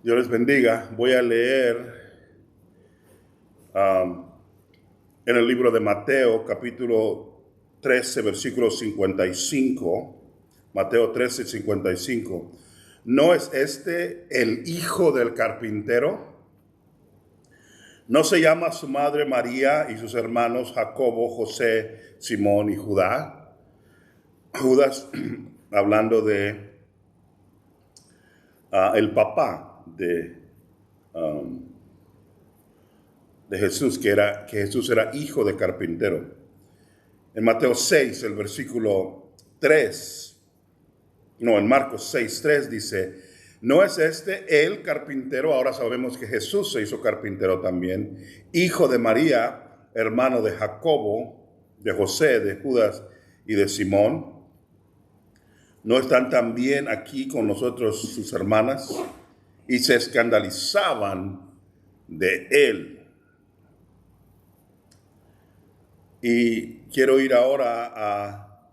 Dios les bendiga. Voy a leer en el libro de Mateo, capítulo 13, versículo 55. Mateo 13, 55. ¿No es este el hijo del carpintero? ¿No se llama su madre María y sus hermanos Jacobo, José, Simón y Judá? Judas, hablando de el papá de Jesús, que Jesús era hijo de carpintero. En Mateo 6, el versículo 3, en Marcos 6, 3 dice, ¿no es este el carpintero? Ahora sabemos que Jesús se hizo carpintero también, hijo de María, hermano de Jacobo, de José, de Judas y de Simón. ¿No están también aquí con nosotros sus hermanas? Y se escandalizaban de él. Y quiero ir ahora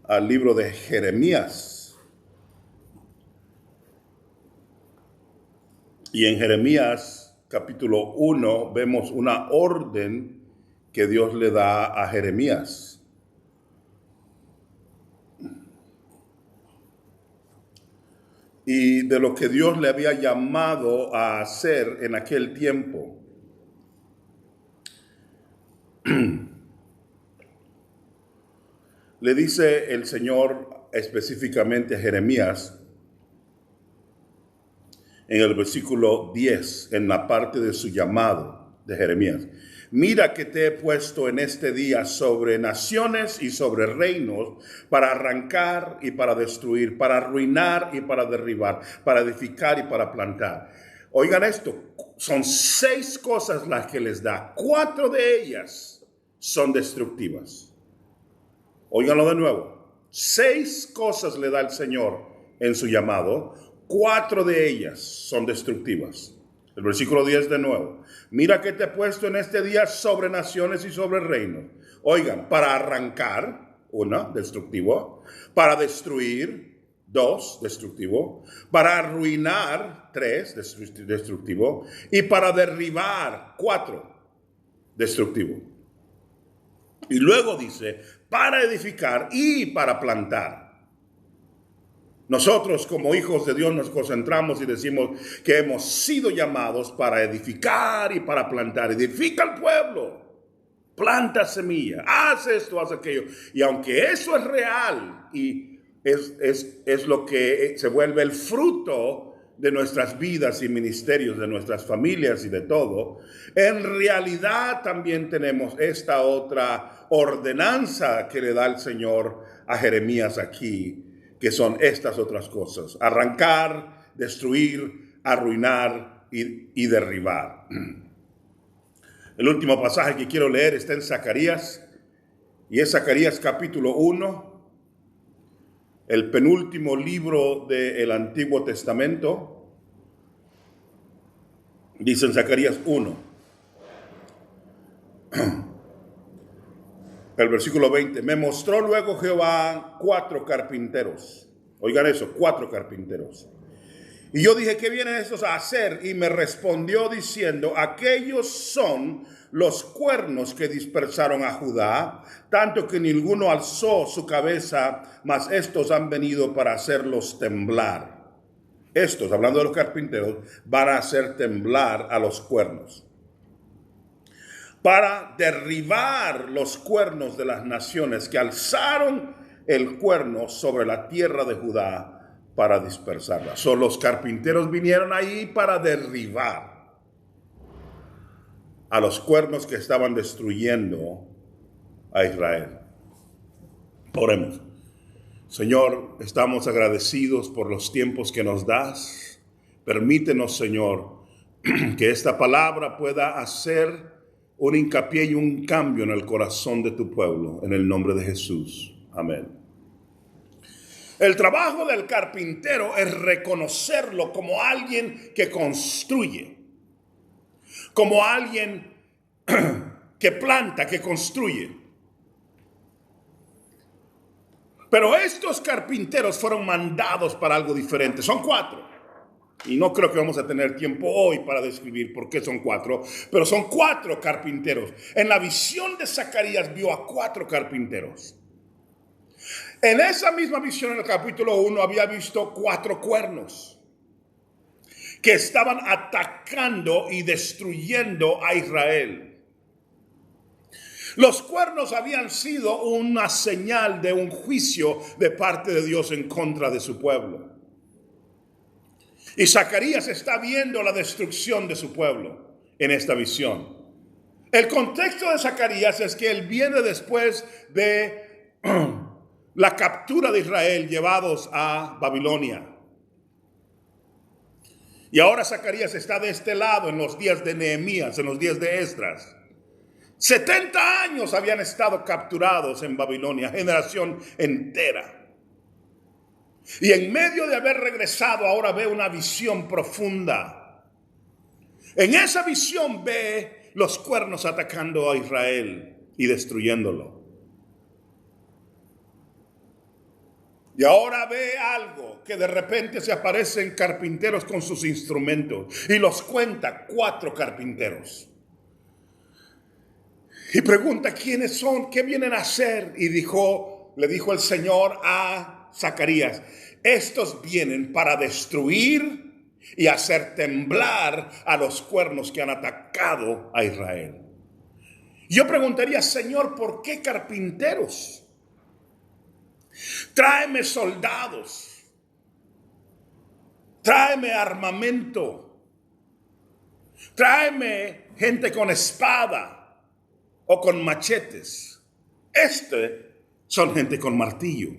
al libro de Jeremías. Y en Jeremías capítulo 1 vemos una orden que Dios le da a Jeremías. Y de lo que Dios le había llamado a hacer en aquel tiempo. Le dice el Señor específicamente a Jeremías en el versículo 10, en la parte de su llamado de Jeremías. Mira que te he puesto en este día sobre naciones y sobre reinos para arrancar y para destruir, para arruinar y para derribar, para edificar y para plantar. Oigan esto, son 6 cosas las que les da. 4 de ellas son destructivas. Óiganlo de nuevo. 6 cosas le da el Señor en su llamado. 4 de ellas son destructivas. El versículo 10 de nuevo. Mira que te he puesto en este día sobre naciones y sobre reinos. Oigan, para arrancar, 1, destructivo. Para destruir, 2, destructivo. Para arruinar, 3, destructivo. Y para derribar, 4, destructivo. Y luego dice, para edificar y para plantar. Nosotros como hijos de Dios nos concentramos y decimos que hemos sido llamados para edificar y para plantar. Edifica el pueblo, planta semilla, haz esto, haz aquello. Y aunque eso es real y es lo que se vuelve el fruto de nuestras vidas y ministerios, de nuestras familias y de todo, en realidad también tenemos esta otra ordenanza que le da el Señor a Jeremías aquí, que son estas otras cosas: arrancar, destruir, arruinar y derribar. El último pasaje que quiero leer está en Zacarías, y es Zacarías capítulo 1, el penúltimo libro del Antiguo Testamento. Dice en Zacarías 1, el versículo 20, me mostró luego Jehová 4 carpinteros. Oigan eso, 4 carpinteros. Y yo dije, ¿qué vienen estos a hacer? Y me respondió diciendo, aquellos son los cuernos que dispersaron a Judá, tanto que ninguno alzó su cabeza, mas estos han venido para hacerlos temblar. Estos, hablando de los carpinteros, van a hacer temblar a los cuernos, para derribar los cuernos de las naciones que alzaron el cuerno sobre la tierra de Judá para dispersarla. Los carpinteros vinieron ahí para derribar a los cuernos que estaban destruyendo a Israel. Oremos. Señor, estamos agradecidos por los tiempos que nos das. Permítenos, Señor, que esta palabra pueda hacer un hincapié y un cambio en el corazón de tu pueblo, en el nombre de Jesús. Amén. El trabajo del carpintero es reconocerlo como alguien que construye, como alguien que planta, que construye. Pero estos carpinteros fueron mandados para algo diferente. Son 4. Y no creo que vamos a tener tiempo hoy para describir por qué son 4, pero son 4 carpinteros. En la visión de Zacarías vio a 4 carpinteros. En esa misma visión, en el capítulo 1, había visto 4 cuernos que estaban atacando y destruyendo a Israel. Los cuernos habían sido una señal de un juicio de parte de Dios en contra de su pueblo. Y Zacarías está viendo la destrucción de su pueblo en esta visión. El contexto de Zacarías es que él viene después de la captura de Israel llevados a Babilonia. Y ahora Zacarías está de este lado en los días de Nehemías, en los días de Esdras. 70 años habían estado capturados en Babilonia, generación entera. Y en medio de haber regresado, ahora ve una visión profunda. En esa visión ve los cuernos atacando a Israel y destruyéndolo. Y ahora ve algo que de repente se aparecen carpinteros con sus instrumentos. Y los cuenta 4 carpinteros. Y pregunta quiénes son, qué vienen a hacer. Y le dijo el Señor a Zacarías: estos vienen para destruir y hacer temblar a los cuernos que han atacado a Israel. Yo preguntaría: Señor, ¿por qué carpinteros? Tráeme soldados, tráeme armamento, tráeme gente con espada o con machetes. Son gente con martillo.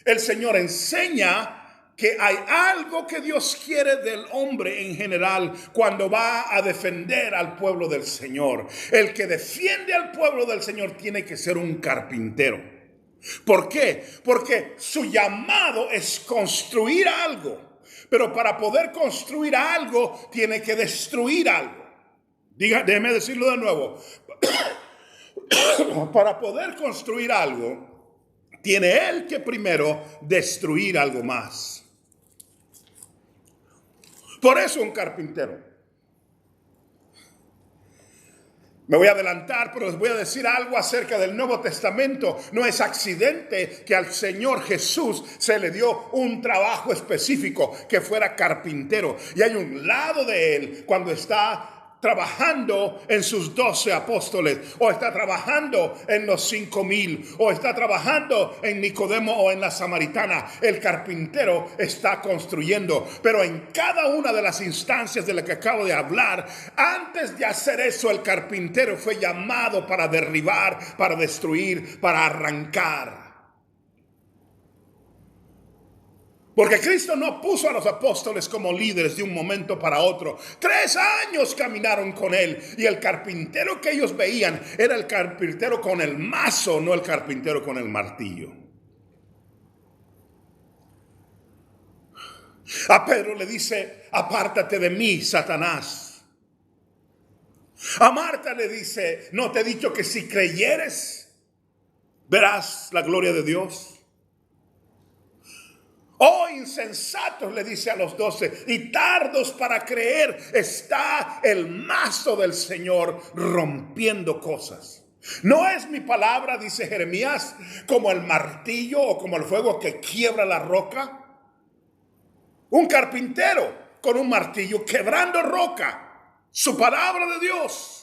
El Señor enseña que hay algo que Dios quiere del hombre en general cuando va a defender al pueblo del Señor. El que defiende al pueblo del Señor tiene que ser un carpintero. ¿Por qué? Porque su llamado es construir algo. Pero para poder construir algo, tiene que destruir algo. Déjeme decirlo de nuevo. Para poder construir algo, tiene él que primero destruir algo más. Por eso un carpintero. Me voy a adelantar, pero les voy a decir algo acerca del Nuevo Testamento. No es accidente que al Señor Jesús se le dio un trabajo específico, que fuera carpintero. Y hay un lado de él cuando está trabajando en sus 12 apóstoles, o está trabajando en los 5,000, o está trabajando en Nicodemo o en la Samaritana. El carpintero está construyendo, pero en cada una de las instancias de las que acabo de hablar, antes de hacer eso, el carpintero fue llamado para derribar, para destruir, para arrancar. Porque Cristo no puso a los apóstoles como líderes de un momento para otro. 3 años caminaron con él. Y el carpintero que ellos veían era el carpintero con el mazo, no el carpintero con el martillo. A Pedro le dice: apártate de mí, Satanás. A Marta le dice: ¿no te he dicho que si creyeres, verás la gloria de Dios? Oh, insensatos, le dice a los 12, y tardos para creer. Está el mazo del Señor rompiendo cosas. No es mi palabra, dice Jeremías, como el martillo o como el fuego que quiebra la roca. Un carpintero con un martillo quebrando roca. Su palabra de Dios.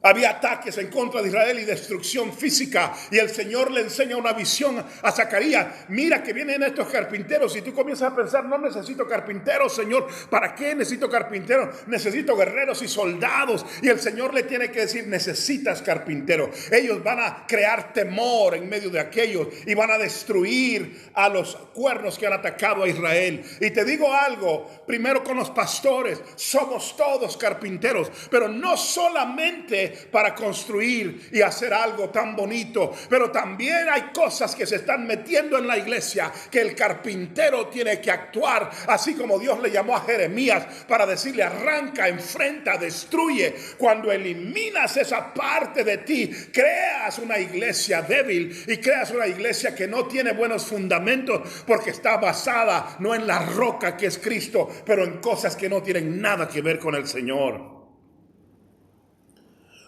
Había ataques en contra de Israel y destrucción física. Y el Señor le enseña una visión a Zacarías. Mira que vienen estos carpinteros. Y tú comienzas a pensar: no necesito carpinteros, Señor. ¿Para qué necesito carpinteros? Necesito guerreros y soldados. Y el Señor le tiene que decir: necesitas carpinteros. Ellos van a crear temor en medio de aquellos. Y van a destruir a los cuernos que han atacado a Israel. Y te digo algo. Primero con los pastores. Somos todos carpinteros. Pero no solamente para construir y hacer algo tan bonito. Pero también hay cosas que se están metiendo en la iglesia que el carpintero tiene que actuar, así como Dios le llamó a Jeremías para decirle: arranca, enfrenta, destruye. Cuando eliminas esa parte de ti, creas una iglesia débil y creas una iglesia que no tiene buenos fundamentos, porque está basada no en la roca que es Cristo, pero en cosas que no tienen nada que ver con el Señor.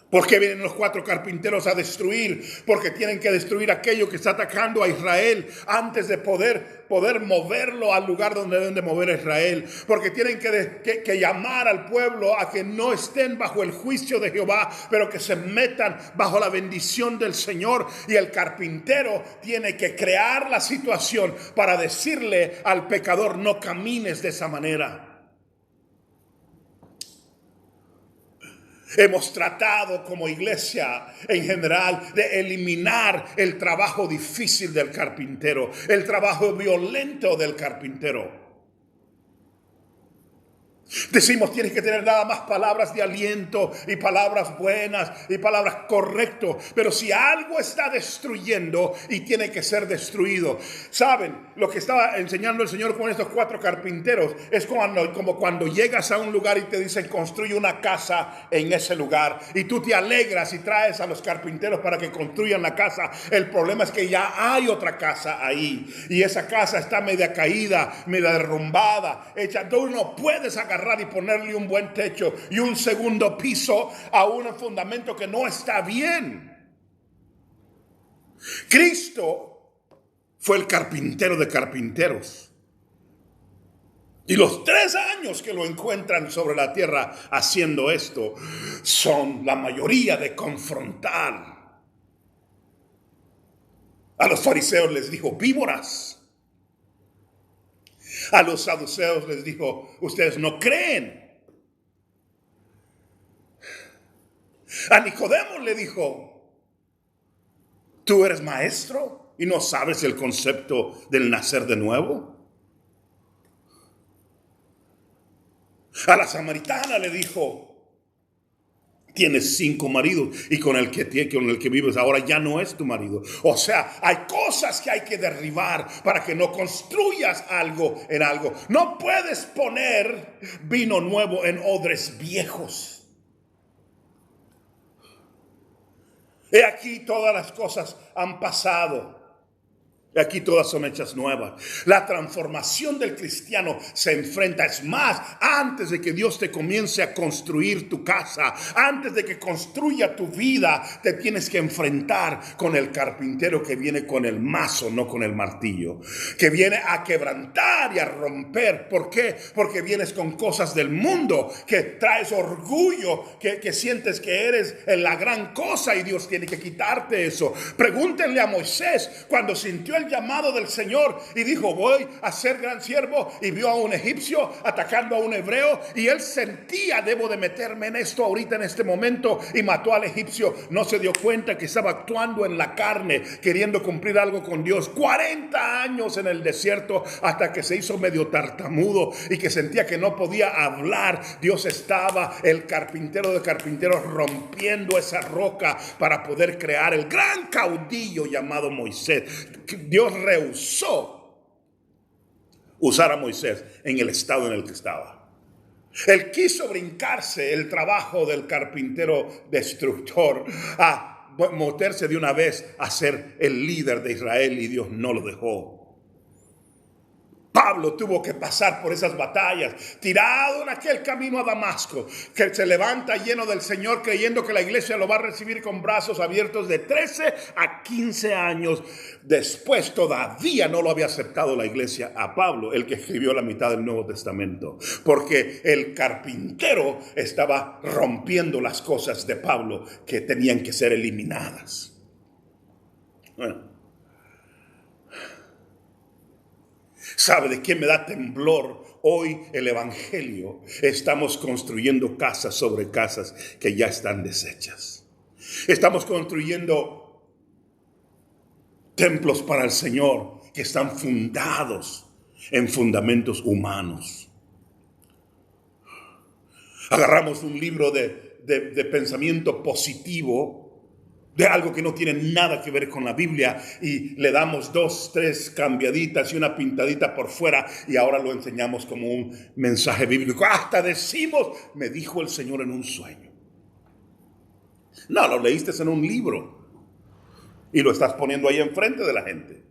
¿Por qué vienen los 4 carpinteros a destruir? Porque tienen que destruir aquello que está atacando a Israel antes de poder moverlo al lugar donde deben de mover a Israel. Porque tienen que llamar al pueblo a que no estén bajo el juicio de Jehová, pero que se metan bajo la bendición del Señor. Y el carpintero tiene que crear la situación para decirle al pecador: no camines de esa manera. Hemos tratado como iglesia en general de eliminar el trabajo difícil del carpintero, el trabajo violento del carpintero. Decimos: tienes que tener nada más palabras de aliento y palabras buenas y palabras correctas. Pero si algo está destruyendo y tiene que ser destruido. ¿Saben? Lo que estaba enseñando el Señor con estos 4 carpinteros es como cuando llegas a un lugar y te dicen: construye una casa en ese lugar. Y tú te alegras y traes a los carpinteros para que construyan la casa. El problema es que ya hay otra casa ahí. Y esa casa está media caída, media derrumbada, hecha. Tú no puedes agarrar y ponerle un buen techo y un segundo piso a un fundamento que no está bien. Cristo fue el carpintero de carpinteros. Y los 3 años que lo encuentran sobre la tierra haciendo esto son la mayoría de confrontar. A los fariseos les dijo: víboras. A los saduceos les dijo: ustedes no creen. A Nicodemo le dijo: ¿tú eres maestro y no sabes el concepto del nacer de nuevo? A la samaritana le dijo: tienes 5 maridos y con el que vives ahora ya no es tu marido. O sea, hay cosas que hay que derribar para que no construyas algo en algo. No puedes poner vino nuevo en odres viejos. He aquí, todas las cosas han pasado. Y aquí todas son hechas nuevas. La transformación del cristiano se enfrenta. Es más, antes de que Dios te comience a construir tu casa, antes de que construya tu vida, te tienes que enfrentar con el carpintero que viene con el mazo, no con el martillo. Que viene a quebrantar y a romper. ¿Por qué? Porque vienes con cosas del mundo, que traes orgullo, que sientes que eres la gran cosa y Dios tiene que quitarte eso. Pregúntenle a Moisés cuando sintió el llamado del Señor y dijo: voy a ser gran siervo, y vio a un egipcio atacando a un hebreo y él sentía: debo de meterme en esto ahorita, en este momento, y mató al egipcio. No se dio cuenta que estaba actuando en la carne, queriendo cumplir algo con Dios. 40 años en el desierto, hasta que se hizo medio tartamudo y que sentía que no podía hablar. Dios estaba, el carpintero de carpinteros, rompiendo esa roca para poder crear el gran caudillo llamado Moisés. Dios rehusó usar a Moisés en el estado en el que estaba. Él quiso brincarse el trabajo del carpintero destructor a meterse de una vez a ser el líder de Israel, y Dios no lo dejó. Pablo tuvo que pasar por esas batallas, tirado en aquel camino a Damasco, que se levanta lleno del Señor, creyendo que la iglesia lo va a recibir con brazos abiertos. De 13 a 15 años después todavía no lo había aceptado la iglesia a Pablo, el que escribió la mitad del Nuevo Testamento, porque el carpintero estaba rompiendo las cosas de Pablo que tenían que ser eliminadas. Bueno, ¿sabe de qué me da temblor hoy el evangelio? Estamos construyendo casas sobre casas que ya están deshechas. Estamos construyendo templos para el Señor que están fundados en fundamentos humanos. Agarramos un libro de de pensamiento positivo, de algo que no tiene nada que ver con la Biblia, y le damos 2, 3 cambiaditas y una pintadita por fuera, y ahora lo enseñamos como un mensaje bíblico. Hasta decimos, me dijo el Señor en un sueño. No, lo leíste en un libro y lo estás poniendo ahí enfrente de la gente.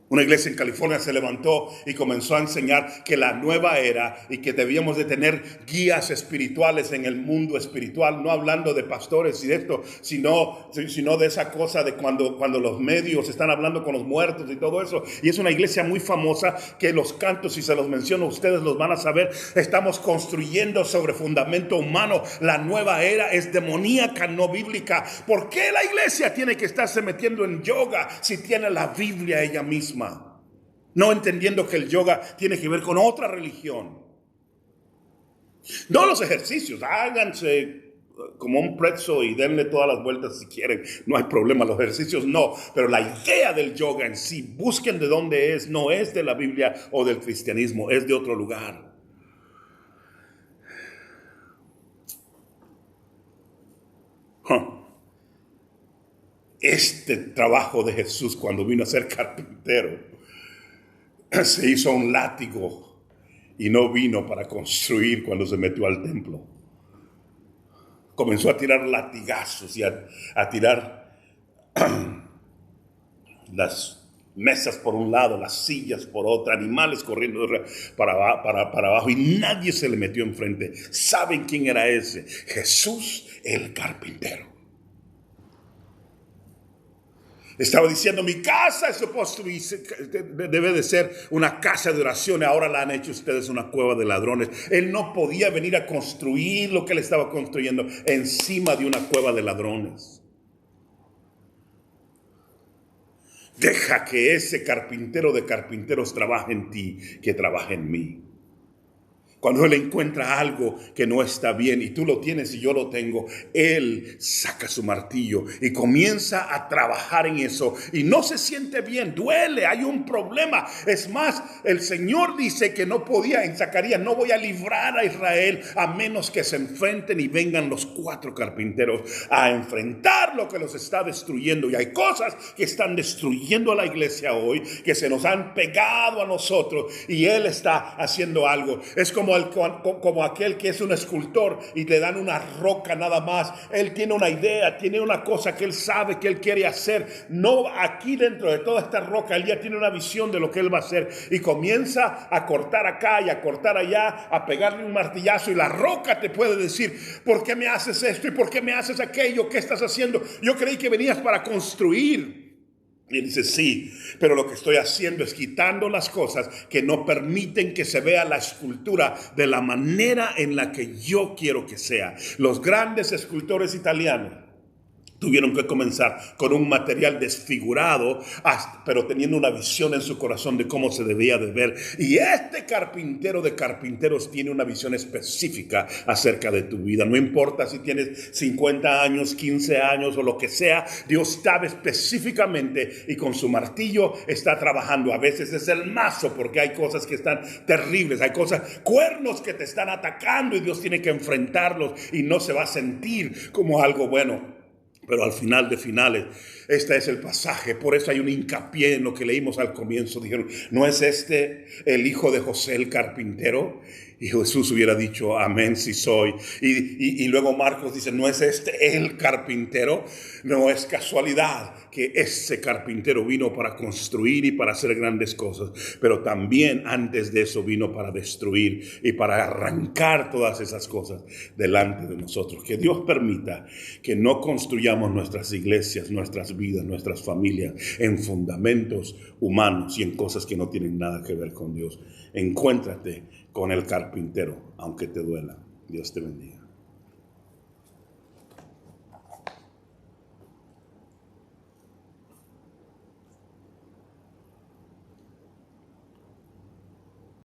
Una iglesia en California se levantó y comenzó a enseñar que la nueva era y que debíamos de tener guías espirituales en el mundo espiritual, no hablando de pastores y de esto, sino de esa cosa de cuando los medios están hablando con los muertos y todo eso. Y es una iglesia muy famosa que los cantos, si se los menciono, ustedes los van a saber. Estamos construyendo sobre fundamento humano. La nueva era es demoníaca, no bíblica. ¿Por qué la iglesia tiene que estarse metiendo en yoga si tiene la Biblia ella misma? No entendiendo que el yoga tiene que ver con otra religión. No los ejercicios, háganse como un pretzel y denle todas las vueltas si quieren, no hay problema, los ejercicios no, pero la idea del yoga en sí, busquen de dónde es, no es de la Biblia o del cristianismo, es de otro lugar. Este trabajo de Jesús cuando vino a ser carpintero se hizo un látigo y no vino para construir cuando se metió al templo. Comenzó a tirar latigazos y a tirar las mesas por un lado, las sillas por otra, animales corriendo para abajo, y nadie se le metió enfrente. ¿Saben quién era ese? Jesús el carpintero. Estaba diciendo, mi casa es supuesto, debe de ser una casa de oración. Ahora la han hecho ustedes una cueva de ladrones. Él no podía venir a construir lo que él estaba construyendo encima de una cueva de ladrones. Deja que ese carpintero de carpinteros trabaje en ti, que trabaje en mí. Cuando Él encuentra algo que no está bien y tú lo tienes y yo lo tengo, Él saca su martillo y comienza a trabajar en eso. Y no se siente bien, duele, hay un problema. Es más, el Señor dice que no podía, en Zacarías, no voy a librar a Israel a menos que se enfrenten y vengan los 4 carpinteros a enfrentar lo que los está destruyendo. Y hay cosas que están destruyendo a la iglesia hoy, que se nos han pegado a nosotros, y Él está haciendo algo. Es como aquel que es un escultor y le dan una roca nada más. Él tiene una idea, tiene una cosa que él sabe que él quiere hacer. No, aquí dentro de toda esta roca, él ya tiene una visión de lo que él va a hacer y comienza a cortar acá y a cortar allá, a pegarle un martillazo, y la roca te puede decir, ¿por qué me haces esto y por qué me haces aquello? ¿Qué estás haciendo? Yo creí que venías para construir. Y él dice, sí, pero lo que estoy haciendo es quitando las cosas que no permiten que se vea la escultura de la manera en la que yo quiero que sea. Los grandes escultores italianos tuvieron que comenzar con un material desfigurado, pero teniendo una visión en su corazón de cómo se debía de ver. Y este carpintero de carpinteros tiene una visión específica acerca de tu vida. No importa si tienes 50 años, 15 años o lo que sea, Dios sabe específicamente y con su martillo está trabajando. A veces es el mazo, porque hay cosas que están terribles, hay cosas, cuernos que te están atacando, y Dios tiene que enfrentarlos y no se va a sentir como algo bueno. Pero al final de finales, este es el pasaje. Por eso hay un hincapié en lo que leímos al comienzo. Dijeron, ¿no es este el hijo de José el carpintero? Y Jesús hubiera dicho, amén, sí soy. Y luego Marcos dice, ¿no es este el carpintero? No es casualidad que ese carpintero vino para construir y para hacer grandes cosas, pero también antes de eso vino para destruir y para arrancar todas esas cosas delante de nosotros. Que Dios permita que no construyamos nuestras iglesias, nuestras vidas, nuestras familias en fundamentos humanos y en cosas que no tienen nada que ver con Dios. Encuéntrate con el carpintero, aunque te duela. Dios te bendiga.